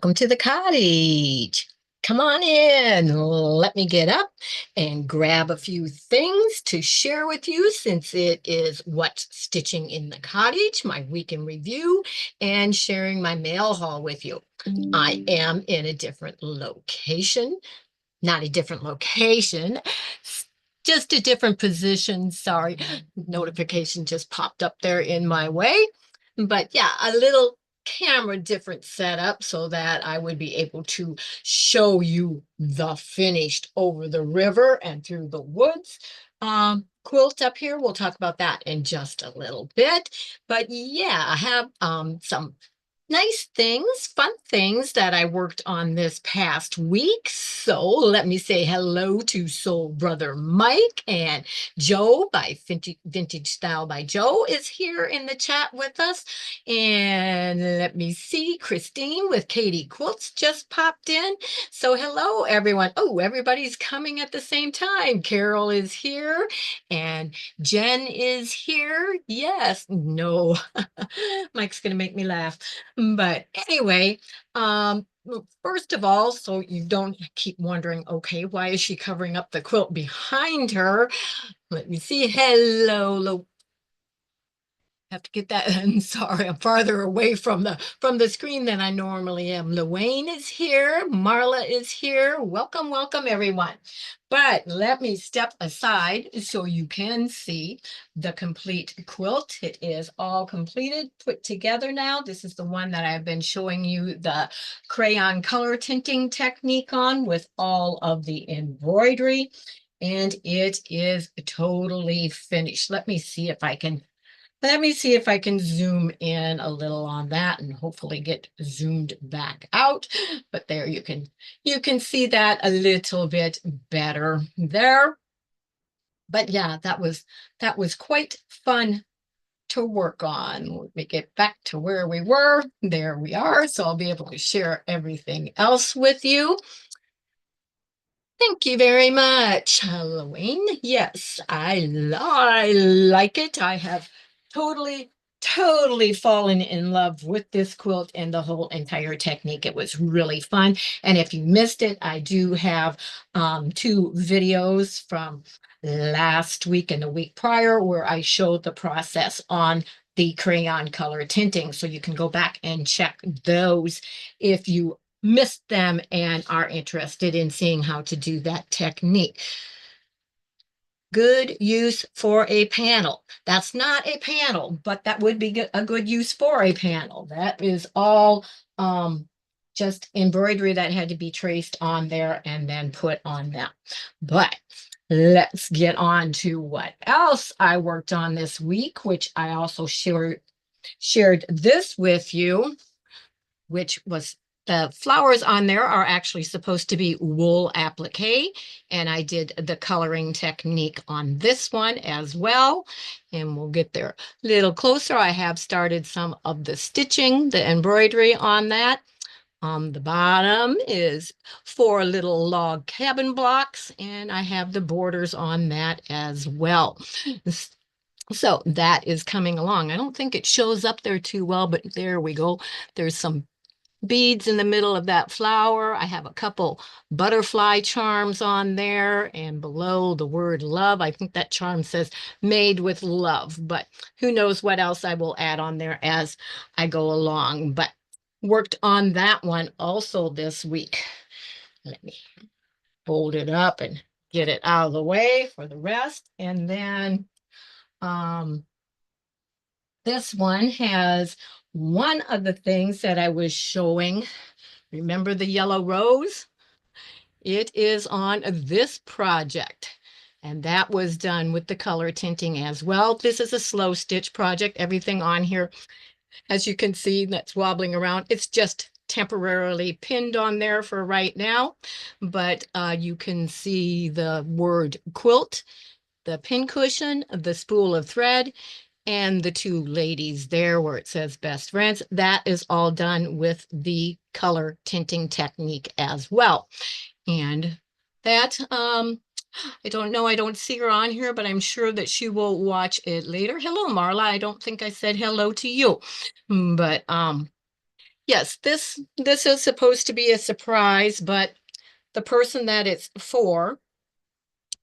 Welcome to the cottage. Come on in. Let me get up and grab a few things to share with you since it is what's stitching in the cottage, my week in review, and sharing my mail haul with you. I am in a different location, not a different location, just a different position. Sorry, notification just popped up there in my way. But yeah, a little camera different setup so that I would be able to show you the finished over the river and through the woods quilt up here. We'll talk about that in just a little bit. But yeah, I have some nice things, fun things that I worked on this past week. So let me say hello to Soul Brother Mike, and Joe by Vintage Style by Joe is here in the chat with us. And let me see, Christine with Katie Quilts just popped in. So hello, everyone. Oh, everybody's coming at the same time. Carol is here and Jen is here. Yes, no, Mike's going to make me laugh. But anyway, well, first of all, so you don't keep wondering, okay, why is she covering up the quilt behind her? Let me see. Hello, have to get that. I'm sorry, I'm farther away from the screen than I normally am. Luane is here. Marla is here. Welcome, welcome, everyone. But let me step aside so you can see the complete quilt. It is all completed, put together now. This is the one that I've been showing you the crayon color tinting technique on with all of the embroidery. And it is totally finished. Let me see if I can zoom in a little on that and hopefully get zoomed back out. But there you can see that a little bit better there. But yeah, that was quite fun to work on. Let me get back to where we were. There we are. So I'll be able to share everything else with you. Thank you very much, Halloween. Yes, I like it. I have totally fallen in love with this quilt and the whole entire technique. It was really fun. And if you missed it, I do have two videos from last week and the week prior where I showed the process on the crayon color tinting. So you can go back and check those if you missed them and are interested in seeing how to do that technique. Good use for a panel. That's not a panel, but that would be a good use for a panel. That is all just embroidery that had to be traced on there and then put on them. But let's get on to what else I worked on this week, which I also shared this with you, which was the flowers on there are actually supposed to be wool applique, and I did the coloring technique on this one as well, and we'll get there a little closer. I have started some of the stitching, the embroidery on that. On the bottom is 4 little log cabin blocks, and I have the borders on that as well. So that is coming along. I don't think it shows up there too well, but there we go. There's some beads in the middle of that flower. I have a couple butterfly charms on there, and below the word love, I think that charm says made with love, but who knows what else I will add on there as I go along. But worked on that one also this week. Let me fold it up and get it out of the way for the rest. And then this one has one of the things that I was showing. Remember the yellow rose? It is on this project. And that was done with the color tinting as well. This is a slow stitch project. Everything on here, as you can see, that's wobbling around. It's just temporarily pinned on there for right now. But you can see the word quilt, the pin cushion, the spool of thread, and the two ladies there where it says best friends. That is all done with the color tinting technique as well. And that, I don't know, I don't see her on here, but I'm sure that she will watch it later. Hello, Marla. I don't think I said hello to you, but Yes, this is supposed to be a surprise, but the person that it's for,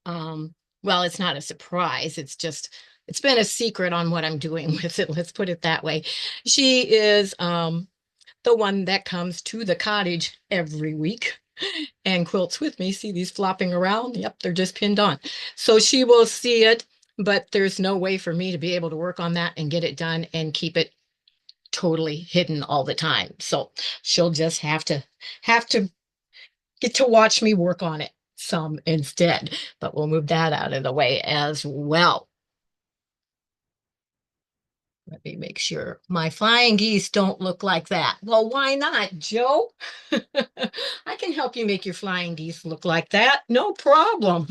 well, it's not a surprise. It's been a secret on what I'm doing with it. Let's put it that way. She is the one that comes to the cottage every week and quilts with me. See these flopping around? Yep, they're just pinned on. So she will see it, but there's no way for me to be able to work on that and get it done and keep it totally hidden all the time. So she'll just have to get to watch me work on it some instead. But we'll move that out of the way as well. Let me make sure my flying geese don't look like that. Well, why not, Joe? I can help you make your flying geese look like that. No problem.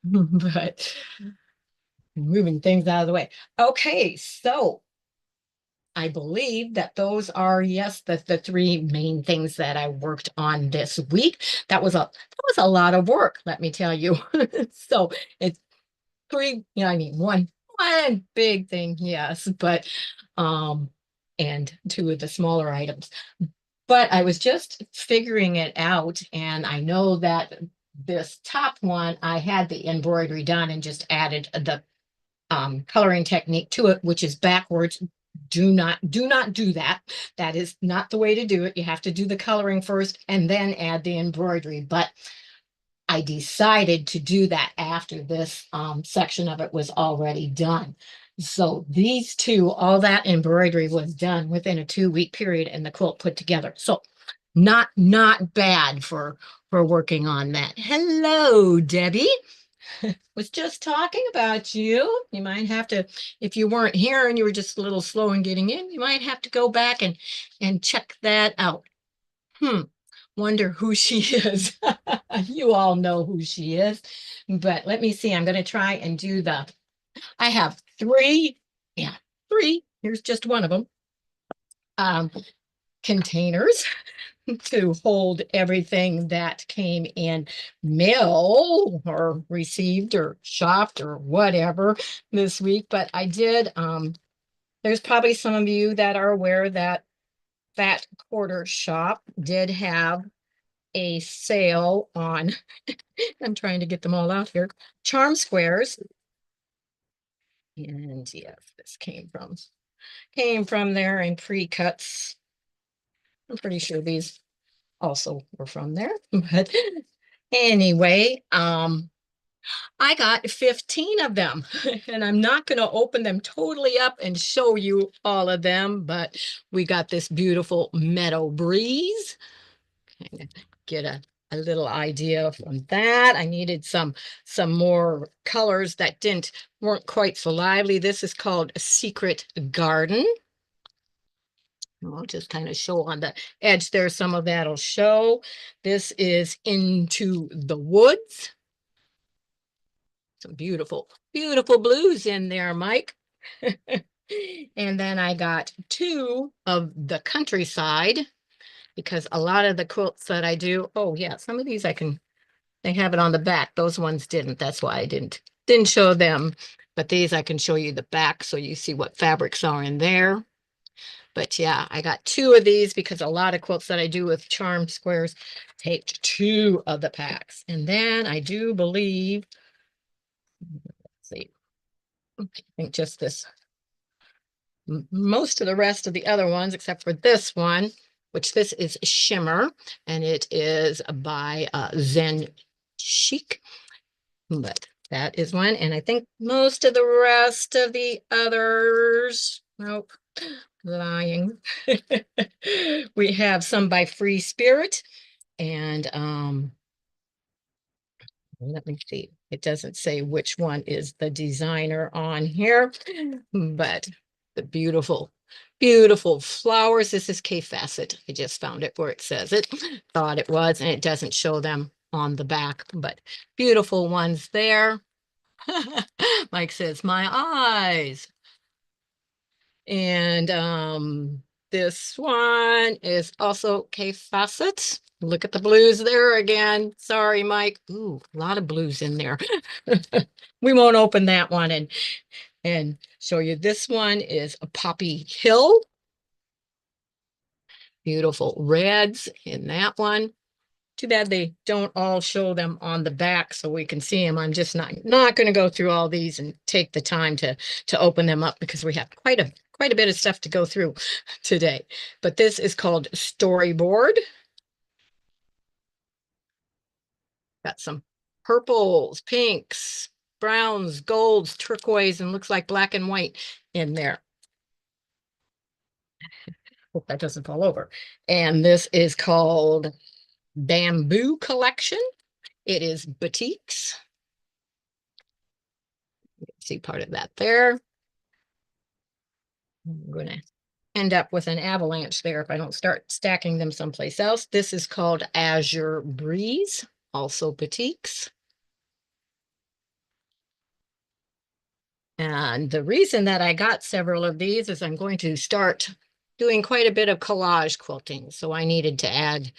But moving things out of the way. Okay, so I believe that those are, yes, the three main things that I worked on this week. That was a lot of work, let me tell you. So it's three, I mean one big thing, yes, but um and two of the smaller items. But I was just figuring it out, and I know that this top one, I had the embroidery done and just added the coloring technique to it, which is backwards. Do not do that. That is not the way to do it. You have to do the coloring first and then add the embroidery. But I decided to do that after this section of it was already done. So these two, all that embroidery was done within a 2-week period and the quilt put together. So not bad for working on that. Hello, Debbie. Was just talking about you. You might have to, if you weren't here and you were just a little slow in getting in, you might have to go back and check that out. Hmm. Wonder who she is. You all know who she is. But let me see. I'm going to try and do I have three. Yeah, three. Here's just one of them. Um, Containers to hold everything that came in mail or received or shopped or whatever this week. But I did, there's probably some of you that are aware that Fat Quarter Shop did have a sale on, I'm trying to get them all out here, charm squares. And yes, this came from there in pre-cuts. I'm pretty sure these also were from there. But anyway, I got 15 of them, and I'm not going to open them totally up and show you all of them, but we got this beautiful meadow breeze. Kind of get a little idea from that. I needed some more colors that weren't quite so lively. This is called Secret Garden. I'll just kind of show on the edge there. Some of that'll show. This is Into the Woods. Some beautiful, beautiful blues in there, Mike. And then I got two of the countryside because a lot of the quilts that I do, oh yeah, some of these they have it on the back. Those ones didn't. That's why I didn't show them. But these I can show you the back so you see what fabrics are in there. But yeah, I got two of these because a lot of quilts that I do with charm squares take two of the packs. And then I do believe, let's see, I think just this, most of the rest of the other ones, except for this one, which this is Shimmer, and it is by Zen Chic. But that is one. And I think most of the rest of the others, nope, lying. We have some by Free Spirit. And let me see. It doesn't say which one is the designer on here, but the beautiful, beautiful flowers. This is K Facet. I just found it where it says it. Thought it was, and it doesn't show them on the back, but beautiful ones there. Mike says, my eyes. And this one is also K Facet. Look at the blues there again. Sorry, Mike. Ooh, a lot of blues in there. We won't open that one and show you. This one is a Poppy Hill. Beautiful reds in that one. Too bad they don't all show them on the back so we can see them. I'm just not going to go through all these and take the time to open them up because we have quite a bit of stuff to go through today. But this is called Storyboard. Got some purples, pinks, browns, golds, turquoise, and looks like black and white in there. Hope that doesn't fall over. And this is called Bamboo Collection. It is batiks. See part of that there. I'm going to end up with an avalanche there if I don't start stacking them someplace else. This is called Azure Breeze, also batiks. And the reason that I got several of these is I'm going to start doing quite a bit of collage quilting. So I needed to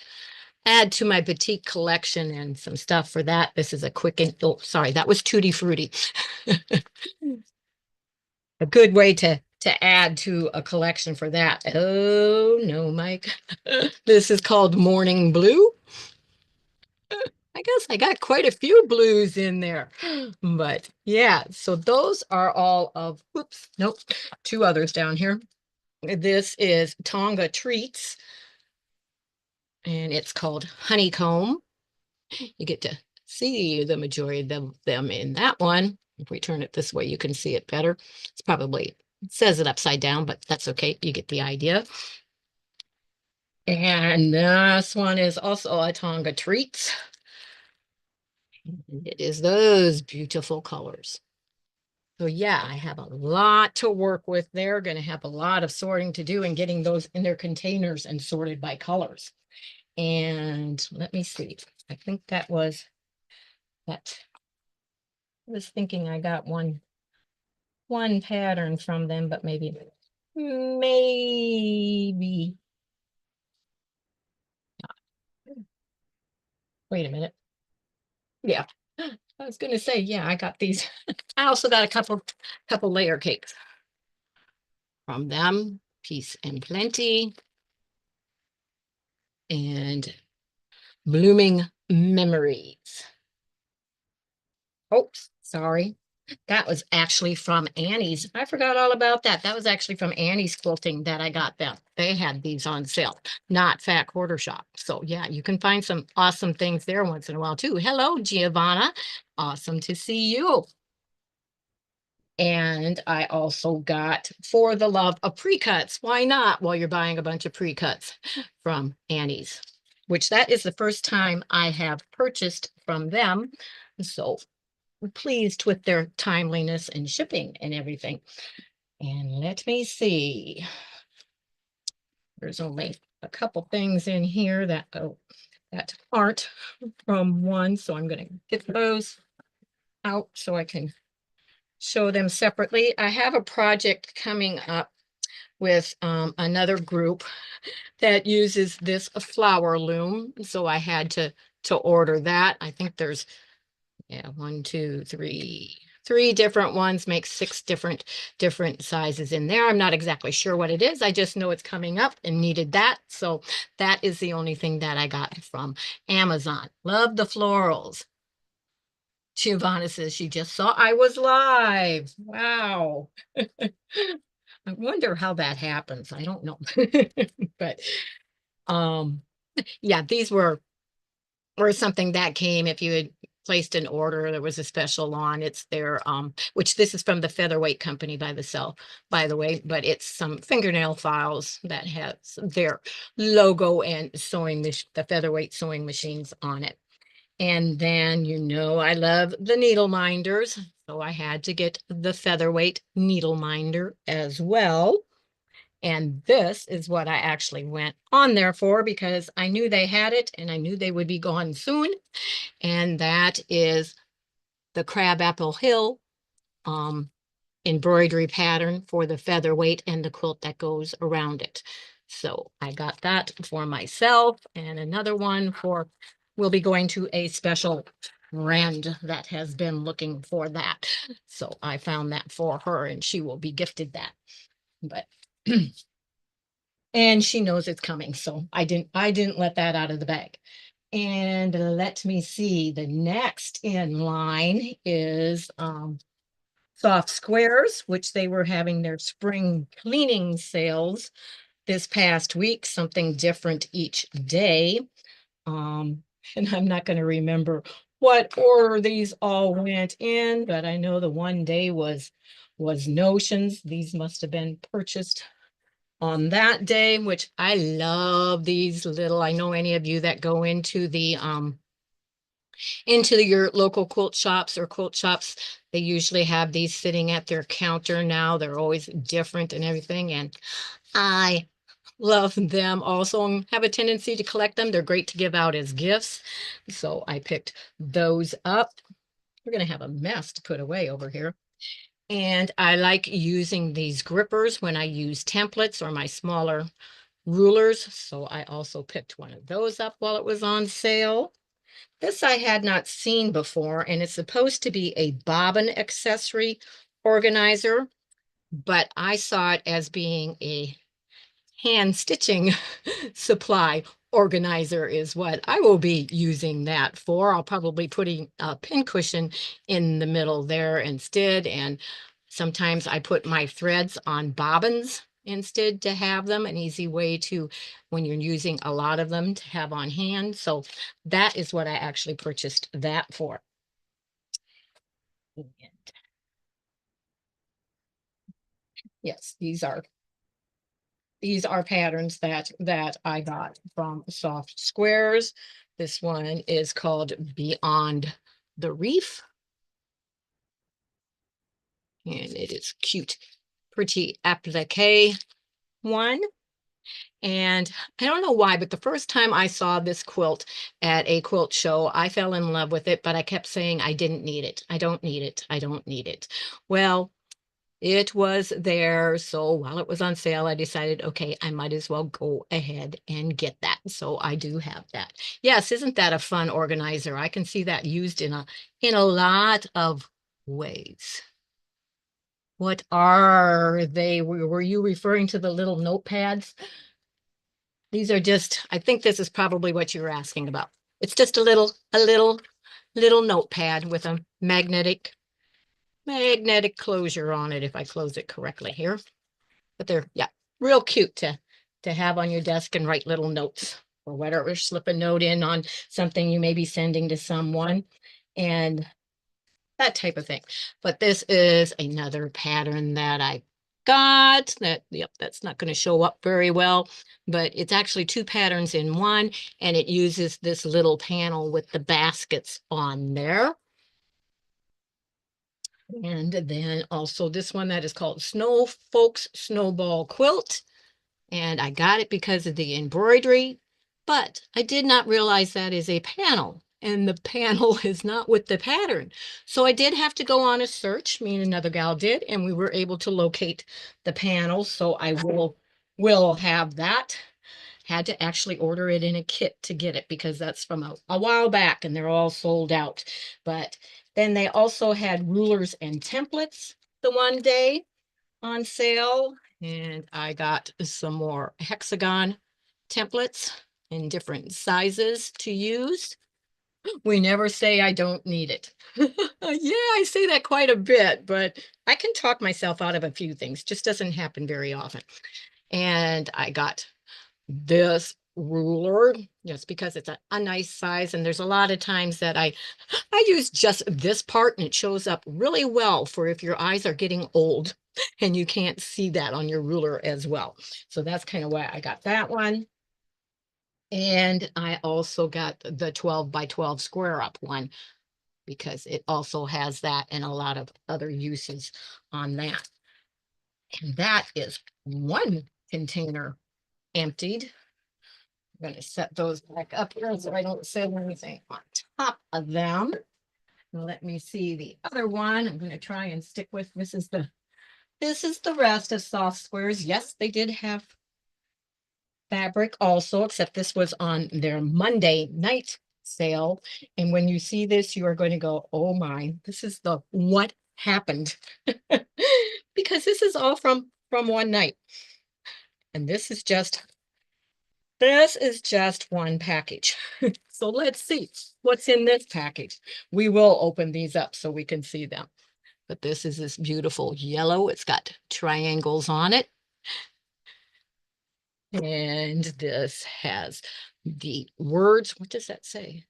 add to my batik collection and some stuff for that. This is a quick and oh, sorry, that was Tutti Frutti. A good way to add to a collection for that. Oh no, Mike. This is called Morning Blue. I guess I got quite a few blues in there. But yeah, so those are all of, whoops, nope, two others down here. This is Tonga Treats, and it's called Honeycomb. You get to see the majority of them in that one. If we turn it this way, you can see it better. It's probably, it says it upside down, but that's okay. You get the idea. And this one is also a Tonga Treats. And it is those beautiful colors. So yeah, I have a lot to work with there. Going to have a lot of sorting to do and getting those in their containers and sorted by colors. And let me see. I think that was that. I was thinking I got one pattern from them, but maybe wait a minute. Yeah. I was gonna say, yeah, I got these. I also got a couple layer cakes from them. Peace and Plenty and Blooming Memories. Oops, sorry. That was actually from Annie's. I forgot all about that. That was actually from Annie's Quilting that I got them. They had these on sale, not Fat Quarter Shop. So yeah, you can find some awesome things there once in a while too. Hello, Giovanna. Awesome to see you. And I also got For the Love of Pre-Cuts. Why not? While you're buying a bunch of pre-cuts from Annie's, which that is the first time I have purchased from them. So pleased with their timeliness and shipping and everything. And let me see. There's only a couple things in here that that aren't from one. So I'm going to get those out so I can show them separately. I have a project coming up with another group that uses this flower loom. So I had to order that. I think there's yeah, one, two, three different ones, make six different sizes in there. I'm not exactly sure what it is. I just know it's coming up and needed that. So that is the only thing that I got from Amazon. Love the florals. Giovanna says she just saw I was live. Wow. I wonder how that happens. I don't know. But um yeah, these were something that came if you had placed an order, there was a special on. It's their which this is from the Featherweight Company by the way, but it's some fingernail files that has their logo and the Featherweight sewing machines on it. And then I love the needle minders, so I had to get the Featherweight needle minder as well. And this is what I actually went on there for because I knew they had it and I knew they would be gone soon. And that is the Crabapple Hill embroidery pattern for the featherweight and the quilt that goes around it. So I got that for myself and another one we'll be going to a special friend that has been looking for that. So I found that for her and she will be gifted that. But and she knows it's coming, so I didn't let that out of the bag. And let me see, the next in line is soft squares, which they were having their spring cleaning sales this past week, something different each day. Um, and I'm not going to remember what order these all went in, but I know the one day was notions. These must have been purchased on that day, which I love these little. I know any of you that go into your local quilt shops or quilt shops, they usually have these sitting at their counter now. They're always different and everything, and I love them also and have a tendency to collect them. They're great to give out as gifts. So I picked those up. We're going to have a mess to put away over here. And I like using these grippers when I use templates or my smaller rulers. So I also picked one of those up while it was on sale. This I had not seen before, and it's supposed to be a bobbin accessory organizer, but I saw it as being a hand stitching supply organizer is what I will be using that for. I'll probably putting a pin cushion in the middle there instead. And sometimes I put my threads on bobbins instead to have them an easy way to, when you're using a lot of them, to have on hand. So that is what I actually purchased that for. And yes, these are patterns that I got from Soft Squares. This one is called Beyond the Reef, and it is cute, pretty applique one. And I don't know why, but the first time I saw this quilt at a quilt show, I fell in love with it, but I kept saying I didn't need it. I don't need it. I don't need it. Well, it was there. So while it was on sale, I decided, okay, I might as well go ahead and get that. So I do have that. Yes, isn't that a fun organizer? I can see that used in a lot of ways. What are they? Were you referring to the little notepads? These are just, I think this is probably what you were asking about. It's just a little notepad with a magnetic closure on it if I close it correctly here. But they're, yeah, real cute to have on your desk and write little notes or whatever, slip a note in on something you may be sending to someone and that type of thing. But this is another pattern that I got that, yep, that's not going to show up very well, but it's actually two patterns in one, and it uses this little panel with the baskets on there. And then also this one that is called Snow Folks Snowball Quilt. And I got it because of the embroidery, but I did not realize that is a panel, and the panel is not with the pattern. So I did have to go on a search, me and another gal did, and we were able to locate the panel. So I will have that. Had to actually order it in a kit to get it because that's from a while back and they're all sold out. But then they also had rulers and templates the one day on sale, and I got some more hexagon templates in different sizes to use. We never say I don't need it. Yeah, I say that quite a bit, but I can talk myself out of a few things. Just doesn't happen very often. And I got this ruler just because it's a nice size, and there's a lot of times that I use just this part and it shows up really well for if your eyes are getting old and you can't see that on your ruler as well. So that's kind of why I got that one. And I also got the 12 by 12 square up one because it also has that and a lot of other uses on that. And that is one container emptied. I'm going to set those back up here so I don't set anything on top of them. Let me see the other one. I'm going to try and stick with this is the rest of soft squares. Yes, they did have fabric also, except this was on their Monday night sale. And when you see this, you are going to go, oh my, this is the what happened. Because this is all from one night. And this is just one package. So let's see what's in this package. We will open these up so we can see them. But this is this beautiful yellow. It's got triangles on it. And this has the words. What does that say?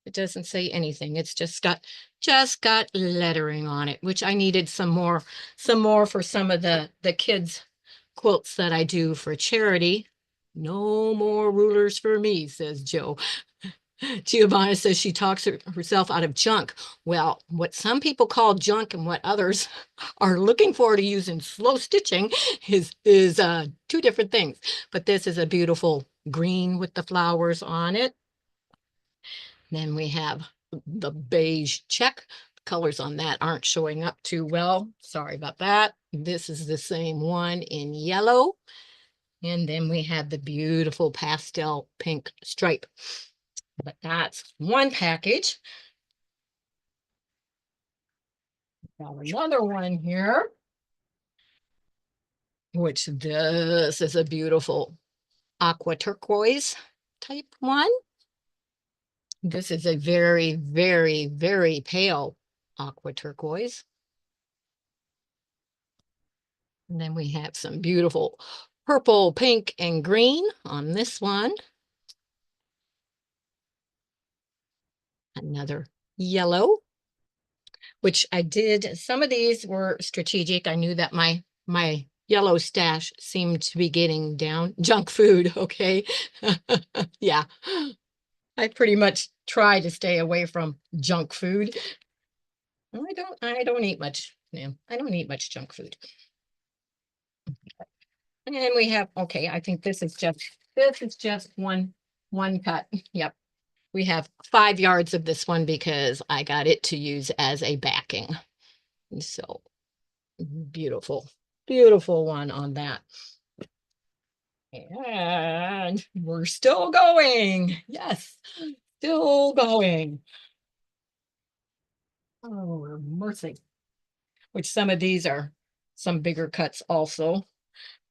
It doesn't say anything. It's just got lettering on it, which I needed some more for some of the kids' quilts that I do for charity. No more rulers for me, says Joe. Giovanna says she talks herself out of junk. Well, what some people call junk and what others are looking for to use in slow stitching is two different things. But this is a beautiful green with the flowers on it. Then we have the beige check. Colors on that aren't showing up too well. Sorry about that. This is the same one in yellow. And then we have the beautiful pastel pink stripe. But that's one package. Got another one here, which this is a beautiful aqua turquoise type one. This is a very, very, very pale aqua turquoise. And then we have some beautiful purple, pink, and green on this one. Another yellow, which I did. Some of these were strategic. I knew that my yellow stash seemed to be getting down. Junk food, okay? Yeah. I pretty much try to stay away from junk food. I don't eat much. Yeah, I don't eat much junk food. And we have, okay, I think this is just one cut. Yep. We have 5 yards of this one because I got it to use as a backing. So beautiful, beautiful one on that. And we're still going. Yes, still going. Oh, mercy. Which some of these are some bigger cuts also.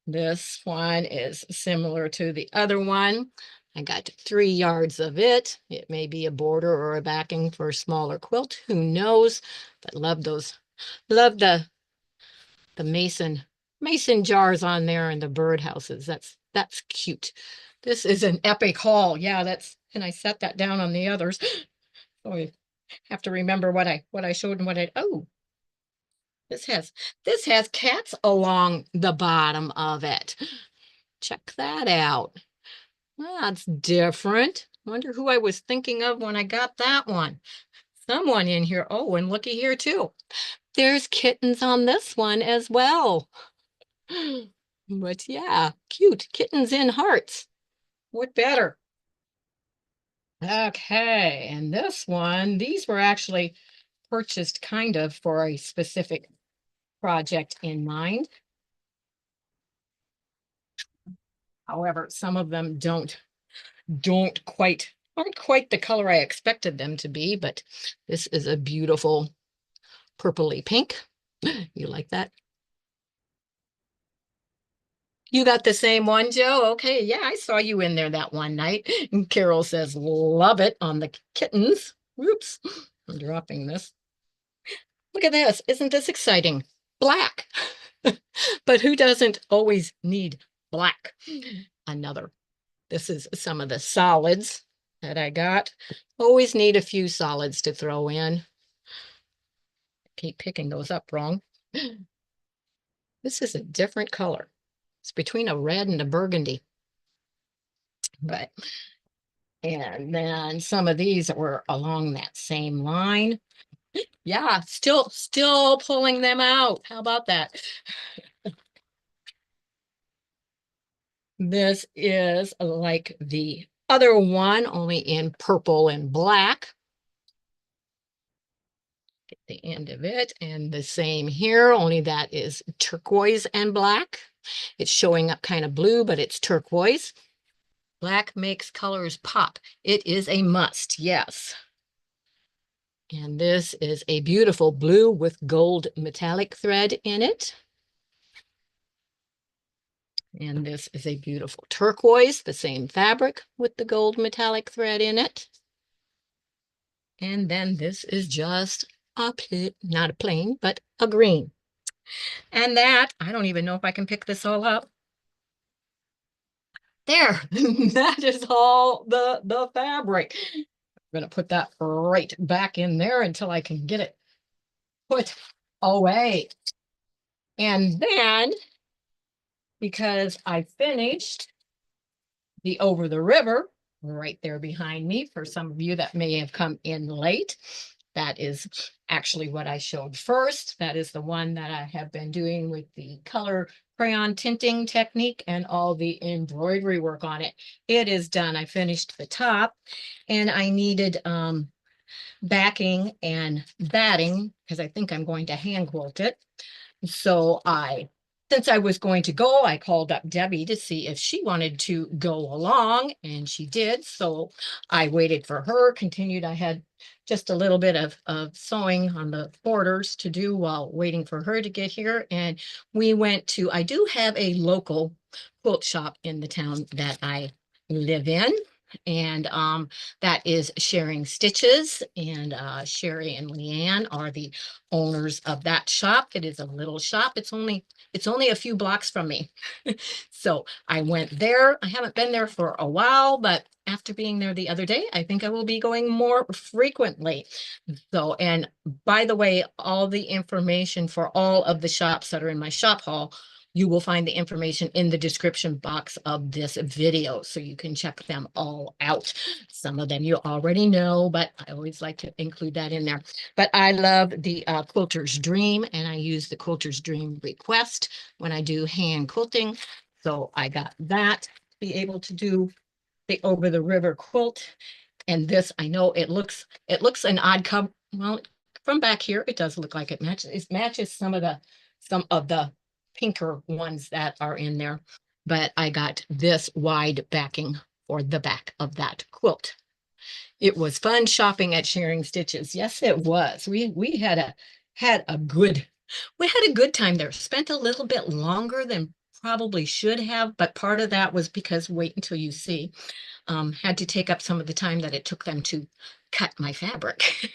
This one is similar to the other one. I got 3 yards of it. It may be a border or a backing for a smaller quilt. Who knows? But love the mason jars on there and the birdhouses. That's cute. This is an epic haul. Yeah, and I set that down on the others. So I have to remember what I showed and this has cats along the bottom of it. Check that out. That's different. Wonder who I was thinking of when I got that one. Someone in here. Oh, and looky here too. There's kittens on this one as well. But yeah, cute kittens in hearts. What better? Okay, and this one, these were actually purchased kind of for a specific project in mind. However, some of them aren't quite the color I expected them to be, but this is a beautiful purpley pink. You like that? You got the same one, Joe? Okay, yeah, I saw you in there that one night. And Carol says, love it on the kittens. Whoops, I'm dropping this. Look at this. Isn't this exciting? Black. But who doesn't always need black? Another. This is some of the solids that I got. Always need a few solids to throw in. Keep picking those up wrong. This is a different color. It's between a red and a burgundy. But, and then some of these were along that same line. Yeah, still pulling them out. How about that? This is like the other one, only in purple and black. Get the end of it, and the same here, only that is turquoise and black. It's showing up kind of blue, but it's turquoise. Black makes colors pop. It is a must, yes. And this is a beautiful blue with gold metallic thread in it. And this is a beautiful turquoise, the same fabric with the gold metallic thread in it. And then this is just not a plain, but a green. And that, I don't even know if I can pick this all up. There, that is all the fabric. I'm gonna put that right back in there until I can get it put away. And then, because I finished the Over the River right there behind me, for some of you that may have come in late, that is actually what I showed first. That is the one that I have been doing with the color crayon tinting technique and all the embroidery work on it. It is done. I finished the top and I needed backing and batting because I think I'm going to hand quilt it. So since I was going to go, I called up Debbie to see if she wanted to go along, and she did. So I waited for her, continued. I had just a little bit of sewing on the borders to do while waiting for her to get here. And we went to, I do have a local quilt shop in the town that I live in. And that is Sharing Stitches. And Sherry and Leanne are the owners of that shop. It is a little shop. It's only a few blocks from me. So I went there. I haven't been there for a while, but after being there the other day, I think I will be going more frequently. So, and by the way, all the information for all of the shops that are in my shop hall, you will find the information in the description box of this video, so you can check them all out. Some of them you already know, but I always like to include that in there. But I love the Quilter's Dream, and I use the Quilter's Dream request when I do hand quilting. So I got that to be able to do the Over the River quilt. And this, I know it looks an odd cover. Well, from back here, it does look like it matches. It matches some of the pinker ones that are in there. But I got this wide backing for the back of that quilt. It was fun shopping at Sharing Stitches. Yes, it was. We had a good time there. Spent a little bit longer than probably should have, but part of that was because wait until you see. Had to take up some of the time that it took them to cut my fabric.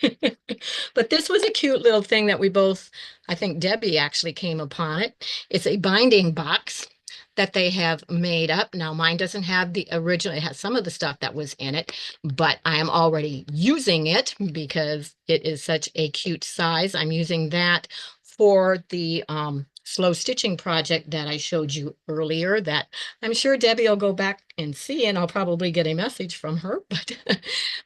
But this was a cute little thing that we both, I think Debbie actually came upon it. It's a binding box that they have made up. Now, mine doesn't have the original, it has some of the stuff that was in it, but I am already using it because it is such a cute size. I'm using that for the slow stitching project that I showed you earlier that I'm sure Debbie will go back and see, and I'll probably get a message from her,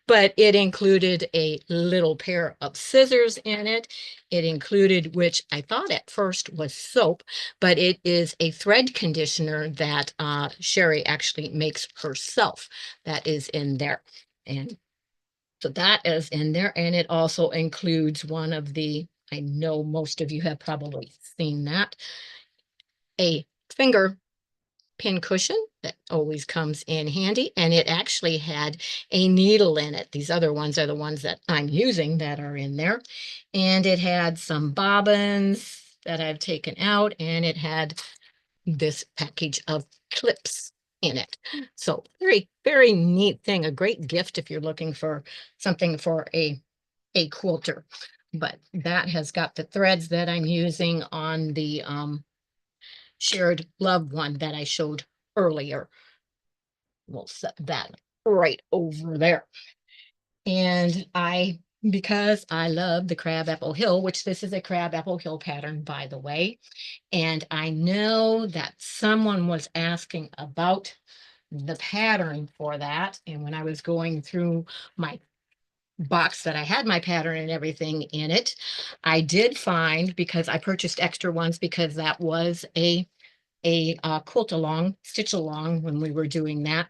but it included a little pair of scissors in it. It included, which I thought at first was soap, but it is a thread conditioner that Sherry actually makes herself. That is in there. And so that is in there. And it also includes one of the, I know most of you have probably seen that, a finger pin cushion that always comes in handy. And it actually had a needle in it. These other ones are the ones that I'm using that are in there. And it had some bobbins that I've taken out, and it had this package of clips in it. So very, very neat thing, a great gift if you're looking for something for a quilter. But that has got the threads that I'm using on the shared love one that I showed earlier. We'll set that right over there. And because I love the Crabapple Hill, which this is a Crabapple Hill pattern, by the way. And I know that someone was asking about the pattern for that. And when I was going through my box that I had my pattern and everything in it, I did find, because I purchased extra ones because that was a quilt along, stitch along when we were doing that.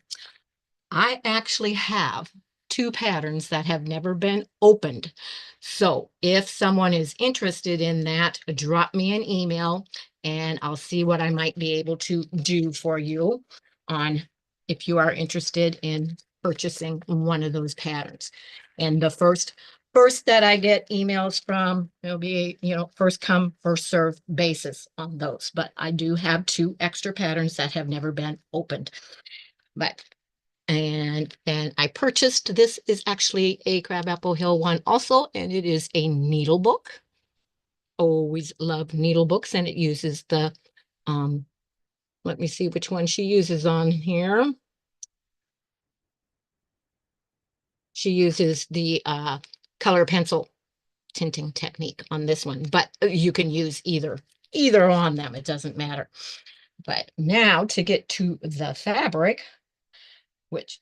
I actually have two patterns that have never been opened. So if someone is interested in that, drop me an email and I'll see what I might be able to do for you on if you are interested in purchasing one of those patterns. And the first first that I get emails from, it'll be, first come, first serve basis on those. But I do have 2 extra patterns that have never been opened. But and I purchased, this is actually a Crabapple Hill one also, and it is a needle book. Always love needle books, and it uses the let me see which one she uses on here. She uses the color pencil tinting technique on this one, but you can use either on them. It doesn't matter. But now to get to the fabric, which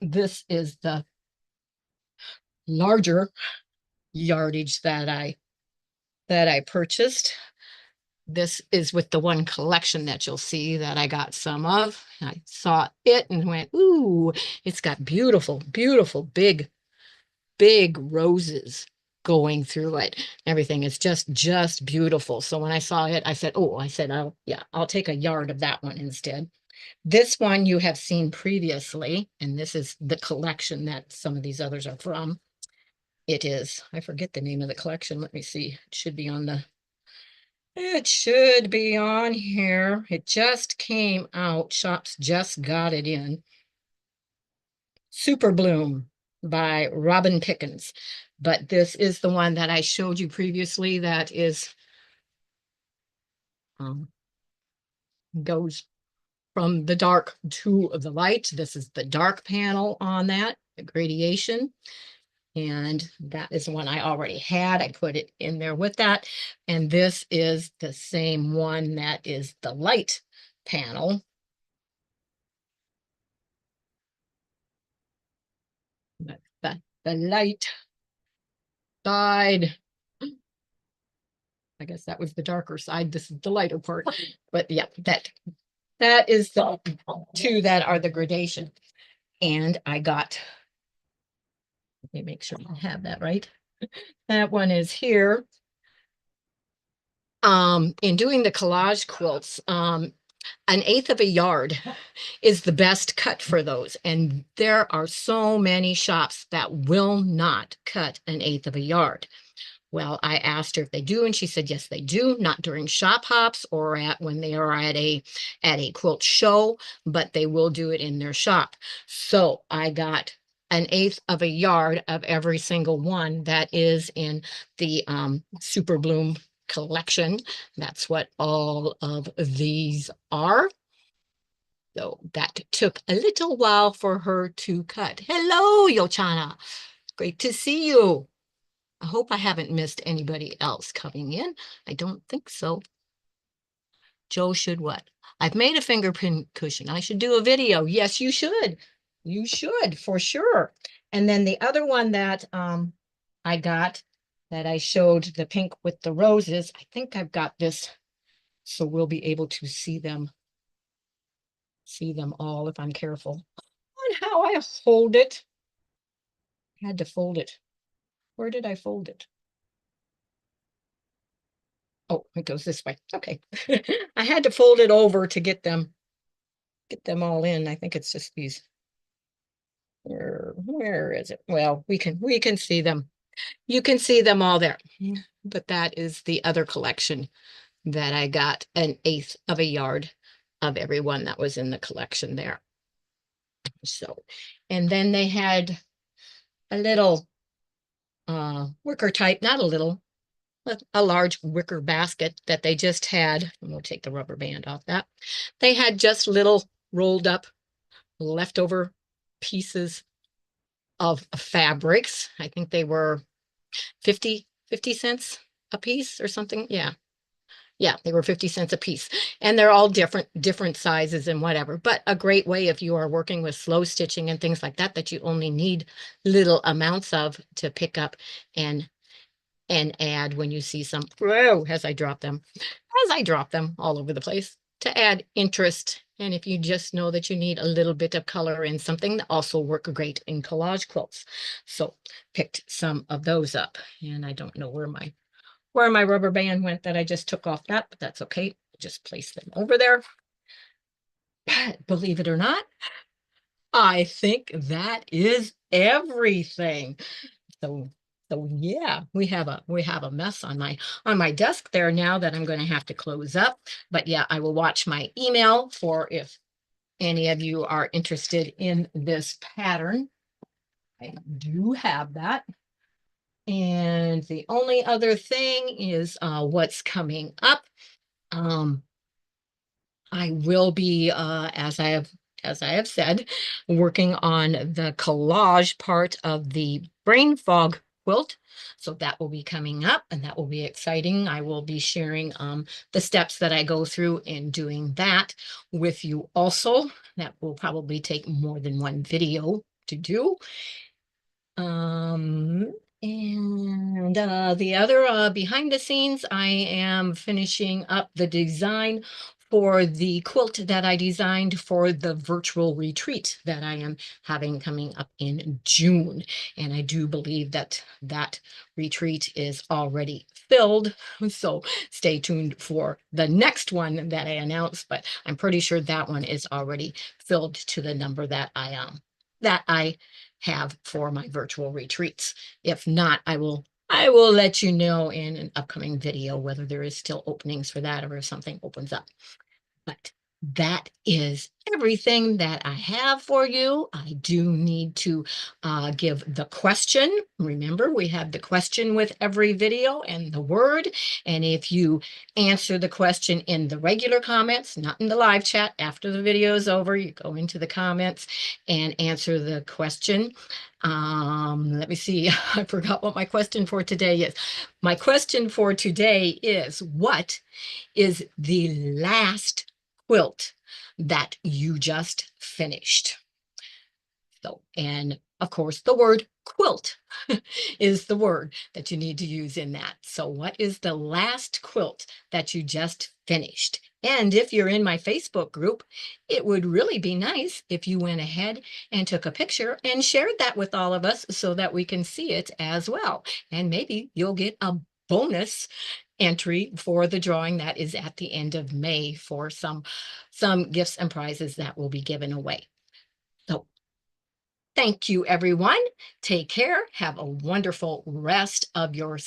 this is the larger yardage that I purchased. This is with the one collection that you'll see that I got some of. I saw it and went, ooh, it's got beautiful, beautiful, big roses going through it. Everything is just beautiful. So when I saw it, I said, oh, yeah, I'll take a yard of that one instead. This one you have seen previously, and this is the collection that some of these others are from. It is, I forget the name of the collection. Let me see. It should be on here. It just came out. Shops just got it in. Super Bloom by Robin Pickens. But this is the one that I showed you previously that is goes from the dark to the light. This is the dark panel on that, the gradation. And that is one I already had. I put it in there with that. And this is the same one that is the light panel. The light side. I guess that was the darker side. This is the lighter part. But yeah, that is the 2 that are the gradation. And I got, let me make sure I have that right. That one is here. In doing the collage quilts, an 1/8 of a yard is the best cut for those. And there are so many shops that will not cut an 1/8 of a yard. Well, I asked her if they do, and she said, yes, they do, not during shop hops or when they are at a quilt show, but they will do it in their shop. So I got an 1/8 of a yard of every single one that is in the Super Bloom collection. That's what all of these are. So that took a little while for her to cut. Hello, Yochana. Great to see you. I hope I haven't missed anybody else coming in. I don't think so. Joe should what? I've made a fingerprint cushion. I should do a video. Yes, you should. You should, for sure. And then the other one that I got that I showed, the pink with the roses, I think I've got this, so we'll be able to see them all if I'm careful on how I hold it. I had to fold it. Where did I fold it? Oh, it goes this way. Okay. I had to fold it over to get them all in. I think it's just these. Where is it? Well, we can see them. You can see them all there. But that is the other collection that I got, an 1/8 of a yard of every one that was in the collection there. So, and then they had a little wicker type, not a little, a large wicker basket that they just had. And we'll take the rubber band off that. They had just little rolled up leftover pieces of fabrics. I think they were 50 cents a piece or something. Yeah. Yeah, they were 50 cents a piece. And they're all different sizes and whatever. But a great way if you are working with slow stitching and things like that you only need little amounts of to pick up and add when you see some, whoa, as I drop them all over the place, to add interest. And if you just know that you need a little bit of color in something, that also work great in collage quilts. So picked some of those up, and I don't know where my rubber band went that I just took off that, but that's okay. Just place them over there. But believe it or not, I think that is everything. So So yeah, we have a mess on my desk there now that I'm going to have to close up. But yeah, I will watch my email for if any of you are interested in this pattern. I do have that. And the only other thing is what's coming up. Um, I will be, as I have said, working on the collage part of the brain fog quilt. So that will be coming up, and that will be exciting. I will be sharing the steps that I go through in doing that with you also. That will probably take more than one video to do. Um, and the other behind the scenes, I am finishing up the design for the quilt that I designed for the virtual retreat that I am having coming up in June. And I do believe that that retreat is already filled. So stay tuned for the next one that I announced, but I'm pretty sure that one is already filled to the number that I have for my virtual retreats. If not, I will let you know in an upcoming video whether there is still openings for that or if something opens up. But that is everything that I have for you. I do need to give the question. Remember, we have the question with every video and the word. And if you answer the question in the regular comments, not in the live chat, after the video is over, you go into the comments and answer the question. Let me see. I forgot what my question for today is. My question for today is, what is the last quilt that you just finished? So, and of course, the word quilt is the word that you need to use in that. So, what is the last quilt that you just finished? And if you're in my Facebook group, it would really be nice if you went ahead and took a picture and shared that with all of us so that we can see it as well. And maybe you'll get a bonus entry for the drawing that is at the end of May for some gifts and prizes that will be given away. So thank you, everyone. Take care. Have a wonderful rest of your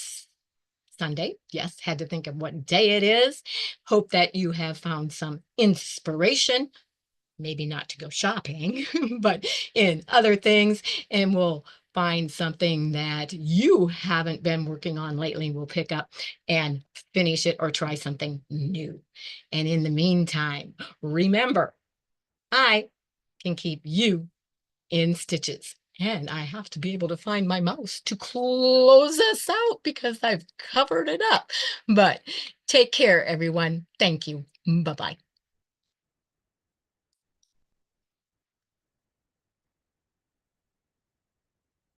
Sunday. Yes, had to think of what day it is. Hope that you have found some inspiration, maybe not to go shopping, but in other things, and we'll find something that you haven't been working on lately. We'll pick up and finish it or try something new. And in the meantime, remember, I can keep you in stitches. And I have to be able to find my mouse to close us out because I've covered it up. But take care, everyone. Thank you. Bye-bye.